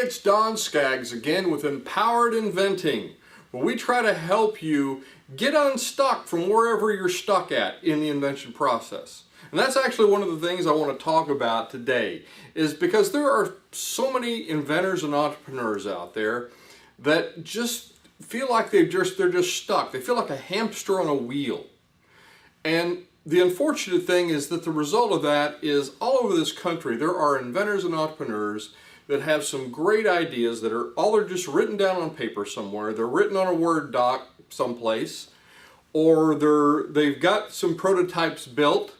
it's Don Skaggs again with Empowered Inventing, where we try to help you get unstuck from wherever you're stuck at in the invention process. And that's actually one of the things I want to talk about today, is because there are so many inventors and entrepreneurs out there that just feel like they're just stuck. They feel like a hamster on a wheel. And the unfortunate thing is that the result of that is all over this country there are inventors and entrepreneurs that have some great ideas that are just written down on paper somewhere. They're written on a Word doc someplace, or they've got some prototypes built,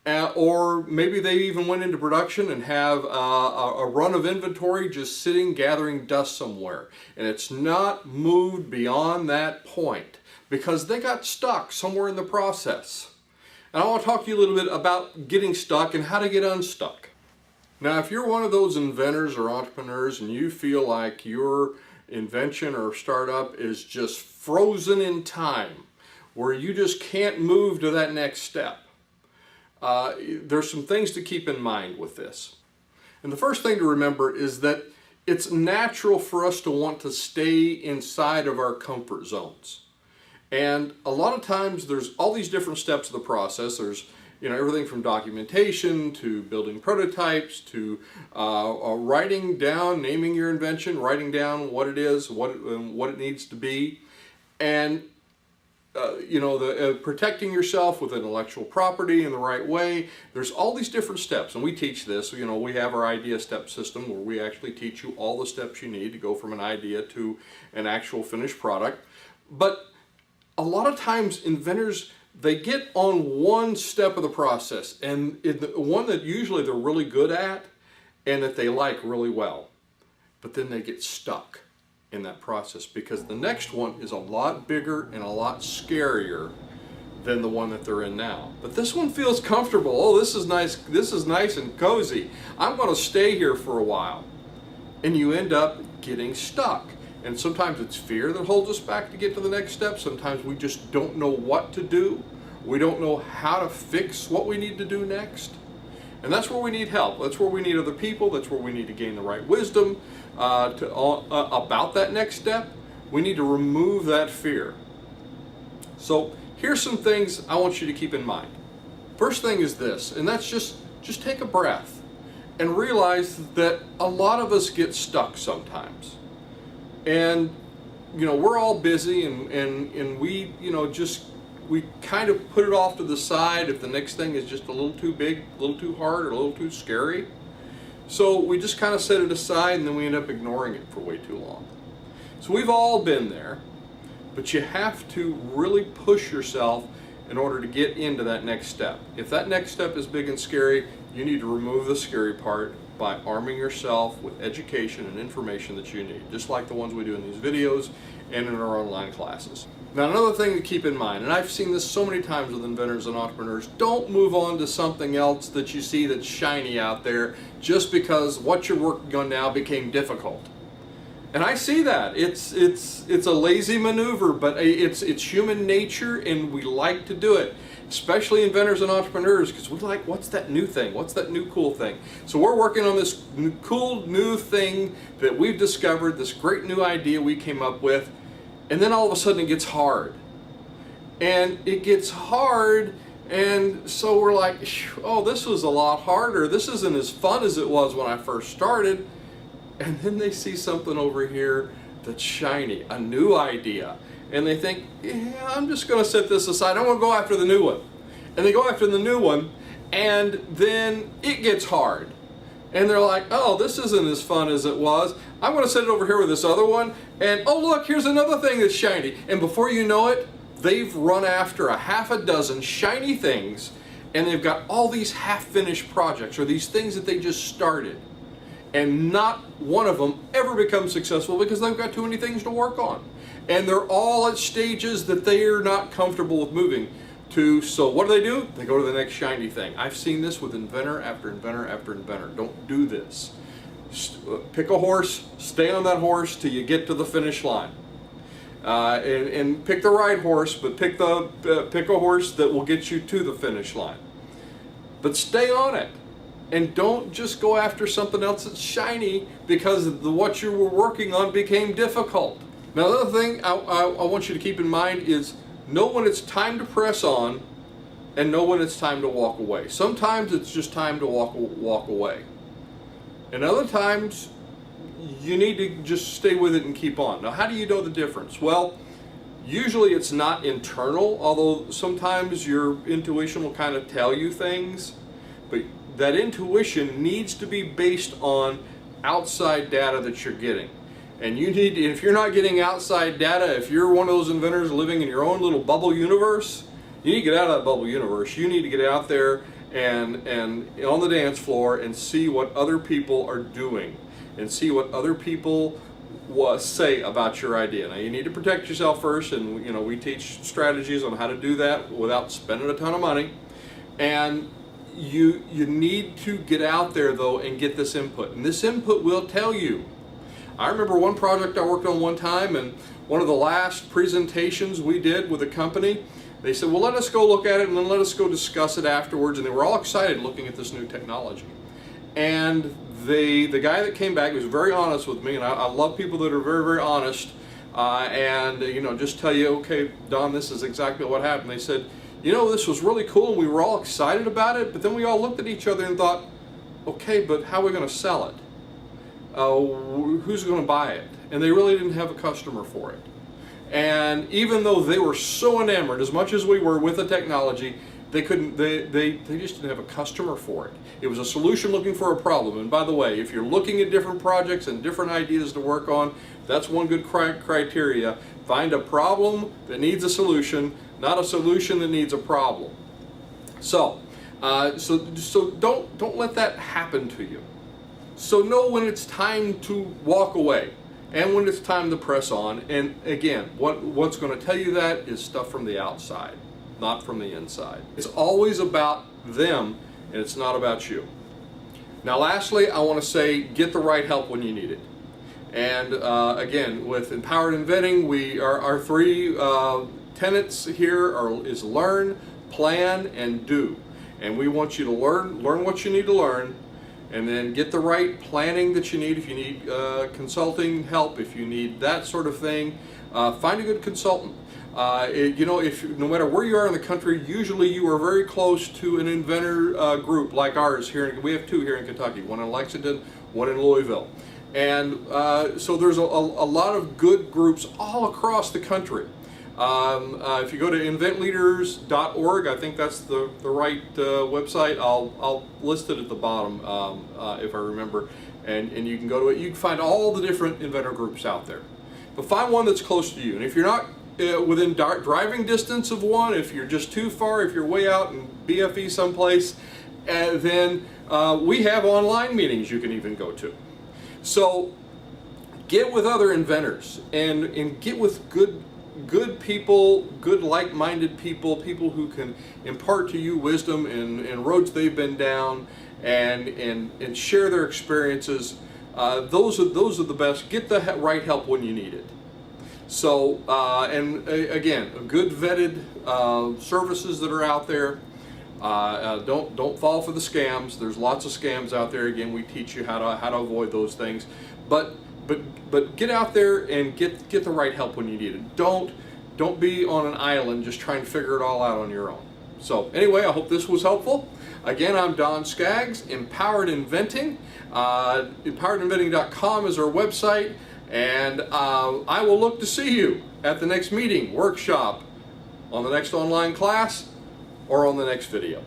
or maybe they even went into production and have a run of inventory just sitting gathering dust somewhere, and it's not moved beyond that point because they got stuck somewhere in the process. And I want to talk to you a little bit about getting stuck and how to get unstuck. Now, if you're one of those inventors or entrepreneurs and you feel like your invention or startup is just frozen in time, where you just can't move to that next step, there's some things to keep in mind with this. And the first thing to remember is that it's natural for us to want to stay inside of our comfort zones. And a lot of times there's all these different steps of the process. There's everything from documentation to building prototypes to writing down, naming your invention, writing down what it is, what it needs to be, and protecting yourself with intellectual property in the right way. There's all these different steps, and we teach this. We have our idea step system where we actually teach you all the steps you need to go from an idea to an actual finished product. But a lot of times inventors, they get on one step of the process, and one that usually they're really good at and that they like really well, but then they get stuck in that process because the next one is a lot bigger and a lot scarier than the one that they're in now. But this one feels comfortable. Oh, this is nice and cozy. I'm going to stay here for a while. And you end up getting stuck. And sometimes it's fear that holds us back to get to the next step. Sometimes we just don't know what to do. We don't know how to fix what we need to do next. And that's where we need help. That's where we need other people. That's where we need to gain the right wisdom about that next step. We need to remove that fear. So here's some things I want you to keep in mind. First thing is this, and that's just take a breath and realize that a lot of us get stuck sometimes. And we're all busy, and we kind of put it off to the side if the next thing is just a little too big, a little too hard, or a little too scary. So we just kind of set it aside, and then we end up ignoring it for way too long. So we've all been there, but you have to really push yourself in order to get into that next step. If that next step is big and scary, you need to remove the scary part by arming yourself with education and information that you need, just like the ones we do in these videos and in our online classes. Now, another thing to keep in mind, and I've seen this so many times with inventors and entrepreneurs, don't move on to something else that you see that's shiny out there just because what you're working on now became difficult. And I see that. It's a lazy maneuver, but it's human nature, and we like to do it. Especially inventors and entrepreneurs, because we like, what's that new thing? What's that new cool thing? So we're working on this cool new thing that we've discovered, this great new idea we came up with, and then all of a sudden it gets hard. And it gets hard, and so we're like, oh, this was a lot harder. This isn't as fun as it was when I first started. And then they see something over here that's shiny, a new idea. And they think, yeah, I'm just going to set this aside. I'm going to go after the new one. And they go after the new one, and then it gets hard. And they're like, oh, this isn't as fun as it was. I'm going to set it over here with this other one. And oh, look, here's another thing that's shiny. And before you know it, they've run after a half a dozen shiny things. And they've got all these half-finished projects, or these things that they just started. And not one of them ever becomes successful because they've got too many things to work on. And they're all at stages that they are not comfortable with moving to. So what do? They go to the next shiny thing. I've seen this with inventor after inventor after inventor. Don't do this. Pick a horse, stay on that horse till you get to the finish line. And pick the right horse, but pick a horse that will get you to the finish line. But stay on it. And don't just go after something else that's shiny because what you were working on became difficult. Now, the other thing I want you to keep in mind is know when it's time to press on and know when it's time to walk away. Sometimes it's just time to walk away. And other times you need to just stay with it and keep on. Now, how do you know the difference? Well, usually it's not internal, although sometimes your intuition will kind of tell you things. But that intuition needs to be based on outside data that you're getting. And you need to, if you're not getting outside data, if you're one of those inventors living in your own little bubble universe, you need to get out of that bubble universe. You need to get out there and on the dance floor and see what other people are doing and see what other people say about your idea. Now, you need to protect yourself first, and we teach strategies on how to do that without spending a ton of money. And you need to get out there though and get this input, and this input will tell you. I remember one project I worked on one time, and one of the last presentations we did with a company, they said, well, let us go look at it and then let us go discuss it afterwards. And they were all excited looking at this new technology. And the guy that came back was very honest with me, and I love people that are very, very honest, and just tell you, okay, Don, this is exactly what happened. They said, this was really cool and we were all excited about it, but then we all looked at each other and thought, okay, but how are we going to sell it? Who's going to buy it? And they really didn't have a customer for it. And even though they were so enamored, as much as we were with the technology, they just didn't have a customer for it. It was a solution looking for a problem. And by the way, if you're looking at different projects and different ideas to work on, that's one good criteria. Find a problem that needs a solution, not a solution that needs a problem. So don't let that happen to you. So know when it's time to walk away and when it's time to press on. And again, what's going to tell you that is stuff from the outside, not from the inside. It's always about them, and it's not about you. Now, lastly, I want to say, get the right help when you need it. And again, with Empowered Inventing, our three tenets here is learn, plan, and do. And we want you to learn what you need to learn, and then get the right planning that you need. If you need consulting help, if you need that sort of thing, find a good consultant. No matter where you are in the country, usually you are very close to an inventor group like ours here. We have two here in Kentucky, one in Lexington, one in Louisville. And so there's a lot of good groups all across the country. If you go to inventleaders.org, I think that's the right website. I'll list it at the bottom if I remember, and you can go to it. You can find all the different inventor groups out there. But find one that's close to you. And if you're not within driving distance of one, if you're just too far, if you're way out in BFE someplace, then we have online meetings you can even go to. So get with other inventors and get with good people, good like-minded people who can impart to you wisdom and roads they've been down and share their experiences. Those are the best. Get the right help when you need it. So and again, good vetted services that are out there. Don't fall for the scams. There's lots of scams out there. Again, we teach you how to avoid those things. But get out there and get the right help when you need it. Don't be on an island just trying to figure it all out on your own. So anyway, I hope this was helpful. Again, I'm Don Skaggs, Empowered Inventing. EmpoweredInventing.com is our website, and I will look to see you at the next meeting, workshop, on the next online class, or on the next video.